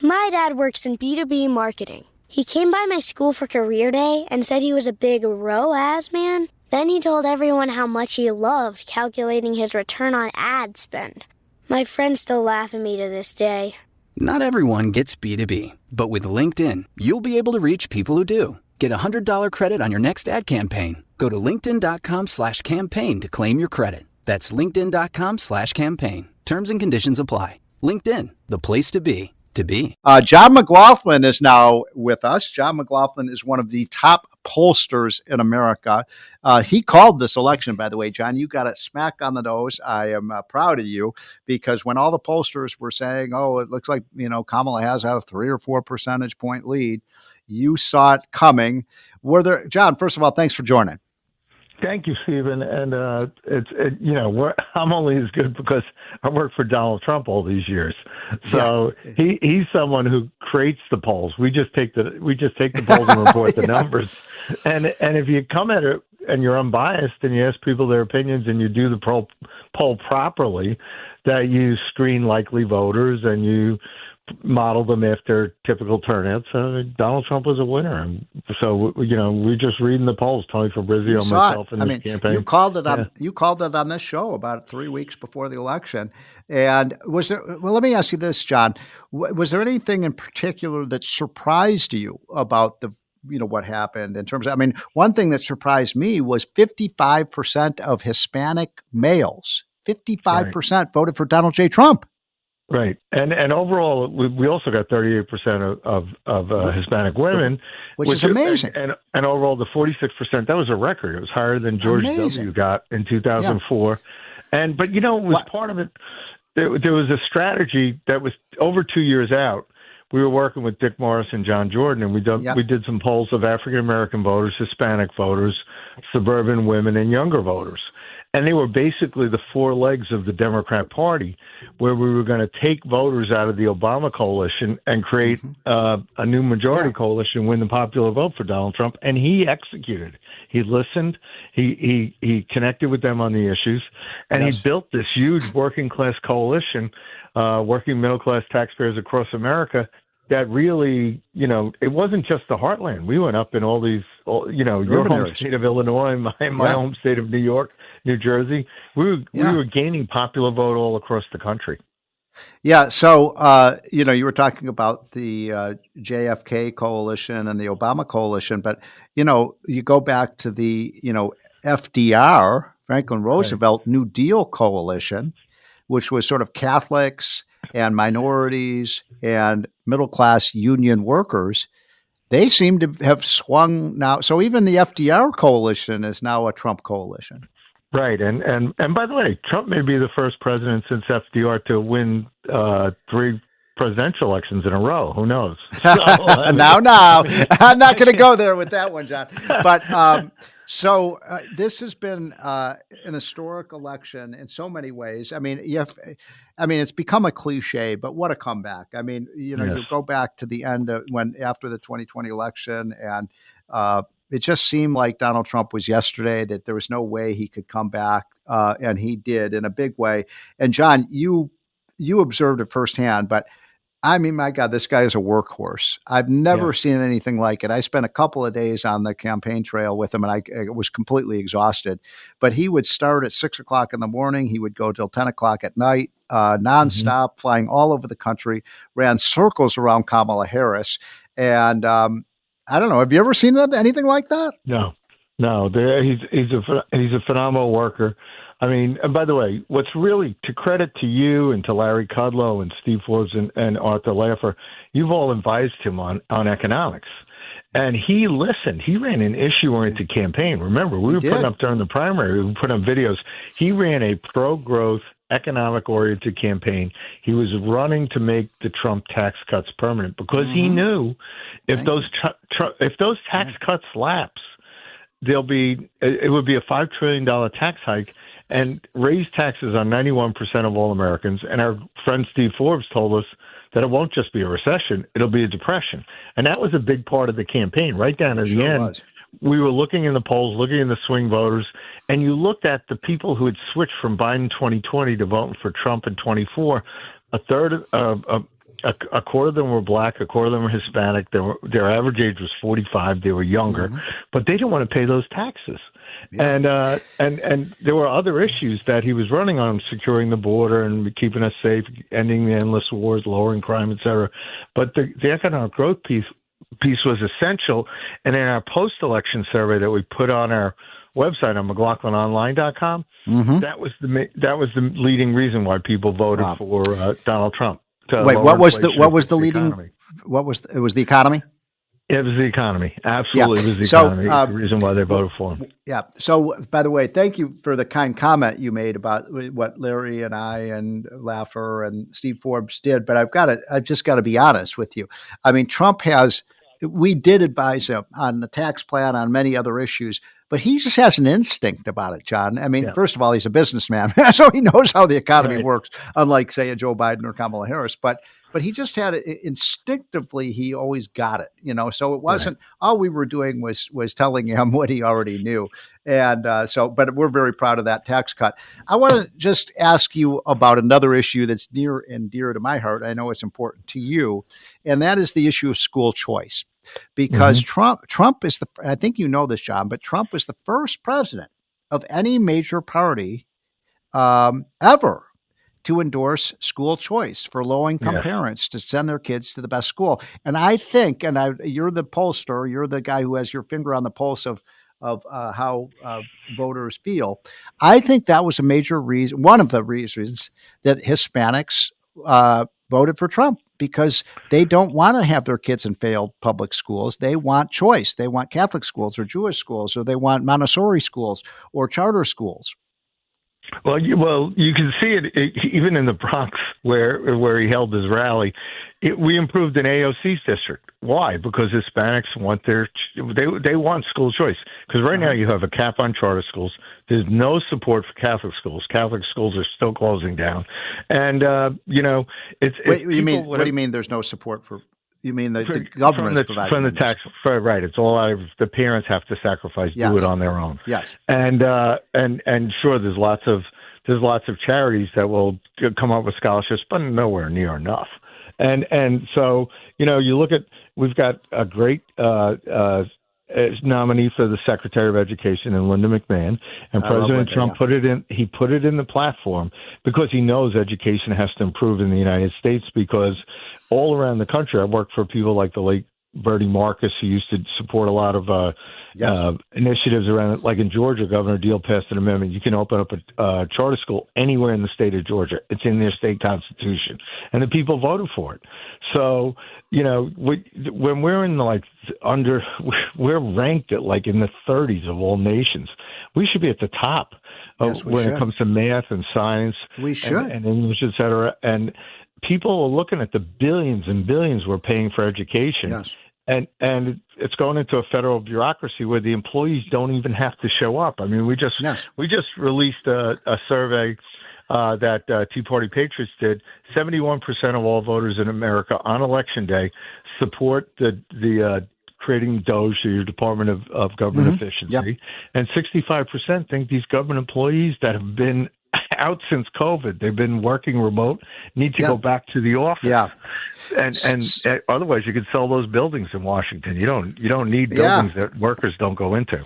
My dad works in B2B marketing. He came by my school for career day and said he was a big ROAS man. Then he told everyone how much he loved calculating his return on ad spend. My friends still laugh at me to this day. Not everyone gets B2B, but with LinkedIn, you'll be able to reach people who do. Get a $100 credit on your next ad campaign. Go to linkedin.com/campaign to claim your credit. That's linkedin.com/campaign. Terms and conditions apply. LinkedIn, the place to be, to be. John McLaughlin is now with us. John McLaughlin is one of the top pollsters in America. He called this election, by the way. John, you got it smack on the nose. I am proud of you, because when all the pollsters were saying, oh, it looks like, Kamala has a 3 or 4 percentage point lead, you saw it coming. John, first of all, thanks for joining. Thank you, Stephen. And I'm only as good because I worked for Donald Trump all these years. So he's someone who creates the polls. We just take the polls and report the numbers. And if you come at it and you're unbiased and you ask people their opinions and you do the poll properly, that you screen likely voters and you model them after typical turnouts. Donald Trump was a winner. And so, we're just reading the polls, Tony Fabrizio, myself, and this campaign. You called it on this show about 3 weeks before the election. And let me ask you this, John, was there anything in particular that surprised you about what happened in terms of, one thing that surprised me was 55% of Hispanic males, 55% voted for Donald J. Trump. Right. And overall, we also got 38% of Hispanic women. Which is amazing. And overall, the 46%, that was a record. It was higher than George W. got in 2004. Yeah. But it was part of it. There was a strategy that was over 2 years out. We were working with Dick Morris and John Jordan, and we did some polls of African-American voters, Hispanic voters, suburban women, and younger voters. And they were basically the 4 legs of the Democrat Party, where we were going to take voters out of the Obama coalition and create a new majority coalition, win the popular vote for Donald Trump. And he executed. He listened. He connected with them on the issues. And he built this huge working class coalition, working middle class taxpayers across America, that really, it wasn't just the heartland. We went up in all these, your home state of Illinois, my home state of New York, New Jersey. We were gaining popular vote all across the country. Yeah. So, you were talking about the JFK coalition and the Obama coalition, but, you go back to the, FDR, Franklin Roosevelt New Deal coalition, which was sort of Catholics and minorities and middle-class union workers. They seem to have swung now. So even the FDR coalition is now a Trump coalition. Right. And by the way, Trump may be the first president since FDR to win 3 presidential elections in a row. Who knows? So, now, I'm not going to go there with that one, John. But this has been an historic election in so many ways. It's become a cliche, but what a comeback. You go back to the end of after the 2020 election, and it just seemed like Donald Trump was yesterday, that there was no way he could come back, and he did in a big way. And John, you observed it firsthand, but my God, this guy is a workhorse. I've never seen anything like it. I spent a couple of days on the campaign trail with him, and I was completely exhausted. But he would start at 6 o'clock in the morning. He would go till 10 o'clock at night, nonstop, flying all over the country, ran circles around Kamala Harris. And I don't know. Have you ever seen anything like that? No. He's a phenomenal worker. And by the way, what's really to credit to you and to Larry Kudlow and Steve Forbes and Arthur Laffer, you've all advised him on economics. And he listened. He ran an issue-oriented campaign. Remember, we were putting up during the primary, we put up videos. He ran a pro-growth, economic-oriented campaign. He was running to make the Trump tax cuts permanent because he knew if those tax cuts lapse, it would be a $5 trillion tax hike and raise taxes on 91% of all Americans. And our friend Steve Forbes told us that it won't just be a recession, it'll be a depression. And that was a big part of the campaign. Right down to the end, we were looking in the polls, looking in the swing voters, and you looked at the people who had switched from Biden 2020 to voting for Trump in 24. A third of a quarter of them were black, a quarter of them were Hispanic. Their average age was 45. They were younger, but they didn't want to pay those taxes. Yeah. And there were other issues that he was running on, securing the border and keeping us safe, ending the endless wars, lowering crime, et cetera. But the economic growth piece was essential. And in our post-election survey that we put on our website on McLaughlinOnline.com, that was the leading reason why people voted for Donald Trump. Wait, what was the leading? Economy. It was the economy? It was the economy. Absolutely, it was the economy. It's the reason why they voted for him. Yeah. So, by the way, thank you for the kind comment you made about what Larry and I and Laffer and Steve Forbes did. But I've just got to be honest with you. I mean, we did advise him on the tax plan, on many other issues, but he just has an instinct about it, John. I mean, first of all, he's a businessman, so he knows how the economy works, unlike, say, a Joe Biden or Kamala Harris. But he just had it instinctively. He always got it, So it wasn't all we were doing was telling him what he already knew, and but we're very proud of that tax cut. I want to just ask you about another issue that's near and dear to my heart. I know it's important to you, and that is the issue of school choice, because Trump is I think you know this, John, but Trump was the first president of any major party ever to endorse school choice for low-income parents to send their kids to the best school. And I think, you're the pollster, you're the guy who has your finger on the pulse of how voters feel. I think that was a major reason, one of the reasons that Hispanics voted for Trump, because they don't want to have their kids in failed public schools. They want choice. They want Catholic schools or Jewish schools, or they want Montessori schools or charter schools. Well, you can see it even in the Bronx where he held his rally. We improved in AOC's district. Why? Because Hispanics want they want school choice. Because right now you have a cap on charter schools. There's no support for Catholic schools. Catholic schools are still closing down, and it's. What do you mean? There's no support for? You mean the government providing from the tax? Right. It's all out of the parents have to sacrifice, do it on their own. Yes. And sure, there's lots of charities that will come up with scholarships, but nowhere near enough. And so you look at, we've got a great nominee for the Secretary of Education in Linda McMahon, and President Trump put it in the platform because he knows education has to improve in the United States, because all around the country, I worked for people like the late Bertie Marcus, who used to support a lot of initiatives around, like in Georgia, Governor Deal passed an amendment. You can open up a charter school anywhere in the state of Georgia. It's in their state constitution, and the people voted for it. So, when we're in we're ranked at in the 30s of all nations. We should be at the top when it comes to math and science. We should. And English, et cetera. And people are looking at the billions and billions we're paying for education. Yes. And it's going into a federal bureaucracy where the employees don't even have to show up. I mean, we just released a survey that Tea Party Patriots did. 71% of all voters in America on Election Day support the creating DOGE, your Department of Government Efficiency, and 65% think these government employees that have been out since COVID, they've been working remote, need to go back to the office. Yeah. And otherwise you could sell those buildings in Washington. You don't need buildings that workers don't go into.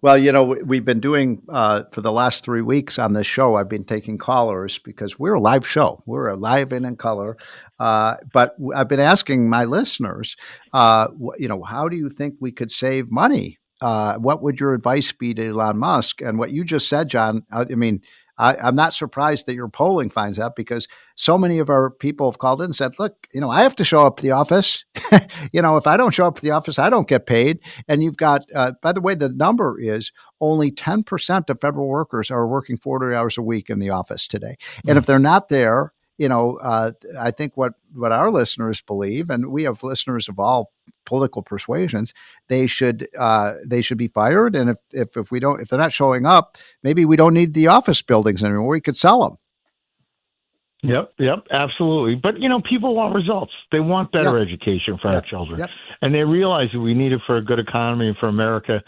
Well, we've been doing for the last 3 weeks on this show, I've been taking callers because we're a live show. We're a live and in color. But I've been asking my listeners, how do you think we could save money? What would your advice be to Elon Musk? And what you just said, John, I'm not surprised that your polling finds that, because so many of our people have called in and said, look, I have to show up to the office. If I don't show up to the office, I don't get paid. And you've got, by the way, the number is only 10% of federal workers are working 40 hours a week in the office today. And if they're not there, I think what our listeners believe, and we have listeners of all political persuasions, they should be fired. And if they're not showing up, maybe we don't need the office buildings anymore. We could sell them. Yep, absolutely. But, people want results. They want better education for our children. And they realize that we need it for a good economy and for America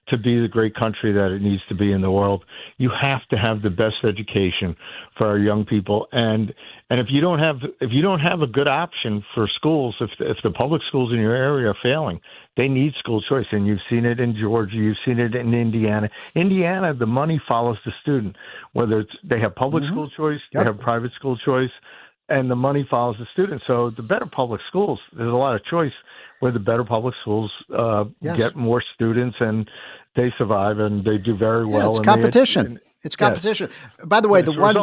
to be the great country that it needs to be in the world, you have to have the best education for our young people. And if you don't have a good option for schools, if the public schools in your area are failing, they need school choice. And you've seen it in Georgia, you've seen it in Indiana. Indiana, the money follows the student, whether they have public school choice, they have private school choice, and the money follows the student. So the better public schools, there's a lot of choice where the better public schools get more students and they survive and they do very well. It's competition. It's competition. Yes. By the way, the one,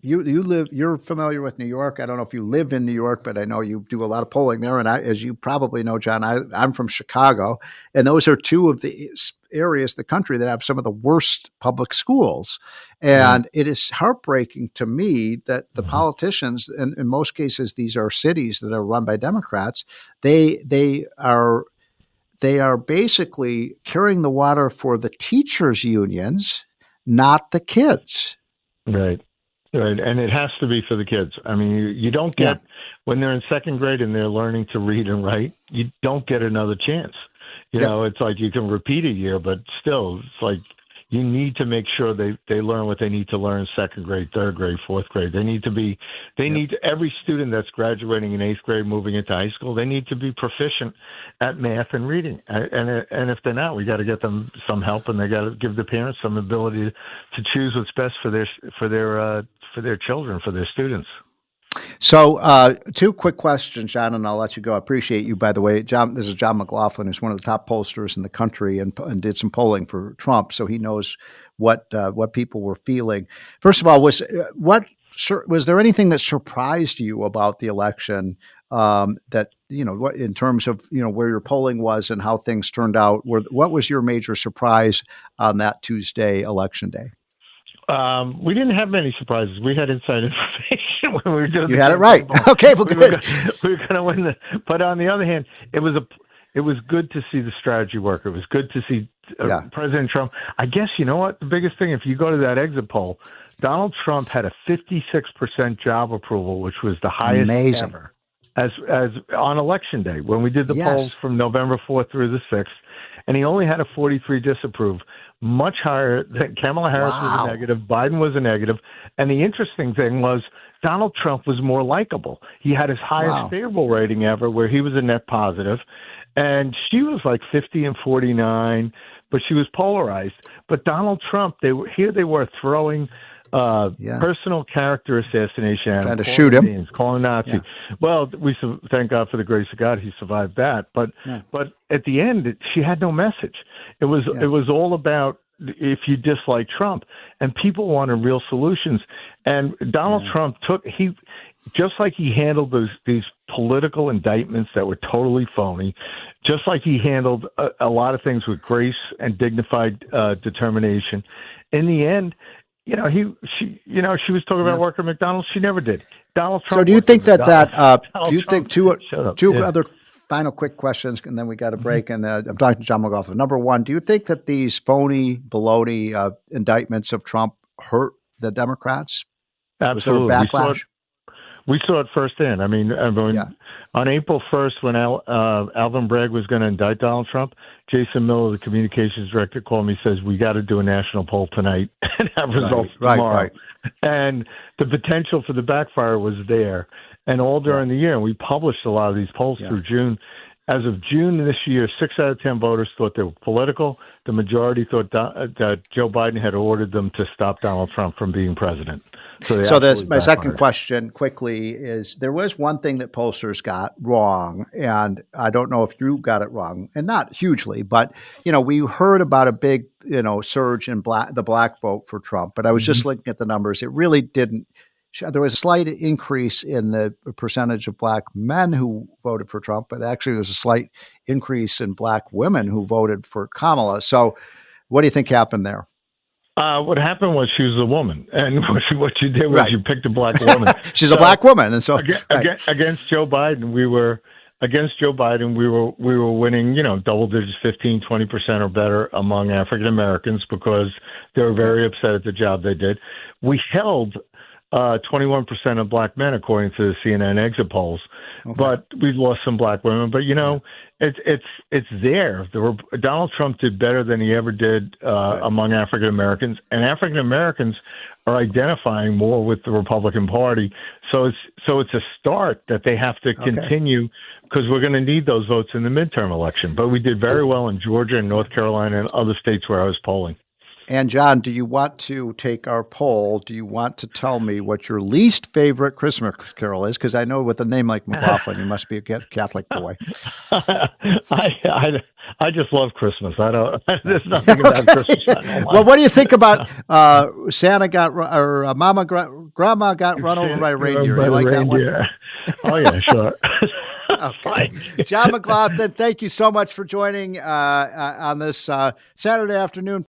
you're familiar with New York. I don't know if you live in New York, but I know you do a lot of polling there. And as you probably know, John, I'm from Chicago, and those are two of the areas of the country that have some of the worst public schools. And it is heartbreaking to me that the politicians, and in most cases, these are cities that are run by Democrats, they are basically carrying the water for the teachers' unions, not the kids. Right. And it has to be for the kids. I mean, you don't get, when they're in second grade and they're learning to read and write, you don't get another chance. You know, it's like you can repeat a year, but still, it's like you need to make sure they learn what they need to learn in second grade, third grade, fourth grade. They need every student that's graduating in eighth grade, moving into high school, they need to be proficient at math and reading. And if they're not, we got to get them some help, and they got to give the parents some ability to choose what's best for their children, for their students. So, two quick questions, John, and I'll let you go. I appreciate you, by the way. John, this is John McLaughlin, who's one of the top pollsters in the country and did some polling for Trump, so he knows what people were feeling. First of all, was there anything that surprised you about the election that, in terms of, where your polling was and how things turned out? What was your major surprise on that Tuesday, election day? We didn't have many surprises. We had inside information when we were doing. You had it right. Okay, well, good. We were going to win but on the other hand, it was good to see the strategy work. It was good to see President Trump. I guess you know what the biggest thing. If you go to that exit poll, Donald Trump had a 56% job approval, which was the highest ever. As on election day when we did the polls from November 4th through the 6th, and he only had a 43 disapprove. Much higher than Kamala Harris was a negative, Biden was a negative. And the interesting thing was Donald Trump was more likable. He had his highest favorable rating ever, where he was a net positive. And she was like 50 and 49, but she was polarized. But Donald Trump, they were throwing personal character assassination at him. Trying to shoot him. Names, calling Nazi. Yeah. Well, we thank God for the grace of God he survived that. But at the end, she had no message. It was all about if you dislike Trump, and people wanted real solutions. And Donald Trump just like he handled these political indictments that were totally phony, just like he handled a lot of things with grace and dignified determination. In the end, she was talking about working at McDonald's. She never did. Donald Trump. So do you think do you think two other final quick questions, and then we got a break, and I'm talking to John McLaughlin. Number one, do you think that these phony, baloney indictments of Trump hurt the Democrats? Absolutely. Was there a backlash? We saw it firsthand. I mean, on April 1st, when Alvin Bragg was going to indict Donald Trump, Jason Miller, the communications director, called me and says, we got to do a national poll tonight and have results tomorrow. Right. And the potential for the backfire was there. And all during the year, and we published a lot of these polls through June. As of June this year, 6 out of 10 voters thought they were political. The majority thought that Joe Biden had ordered them to stop Donald Trump from being president. So my second question quickly is, there was one thing that pollsters got wrong, and I don't know if you got it wrong, and not hugely, but, we heard about a big, surge in the black vote for Trump, but I was just looking at the numbers. It really didn't. There was a slight increase in the percentage of black men who voted for Trump, but actually there was a slight increase in black women who voted for Kamala. So what do you think happened there? What happened was she was a woman, and what you did was you picked a black woman. She's a black woman, and so against Joe Biden, we were winning, double digits, 15, 20% or better among African Americans, because they were very upset at the job they did. We held 21% of black men, according to the CNN exit polls. but we've lost some black women. But it's there. Donald Trump did better than he ever did among African Americans, and African Americans are identifying more with the Republican Party. So it's a start that they have to continue, because we're going to need those votes in the midterm election. But we did very well in Georgia and North Carolina and other states where I was polling. And John, do you want to take our poll? Do you want to tell me what your least favorite Christmas carol is? Because I know with a name like McLaughlin, you must be a Catholic boy. I just love Christmas. There's nothing about Christmas. Well, what do you think about Santa got or Grandma got run over by a reindeer? You like that one? Oh yeah, sure. Okay. John McLaughlin, thank you so much for joining on this Saturday afternoon.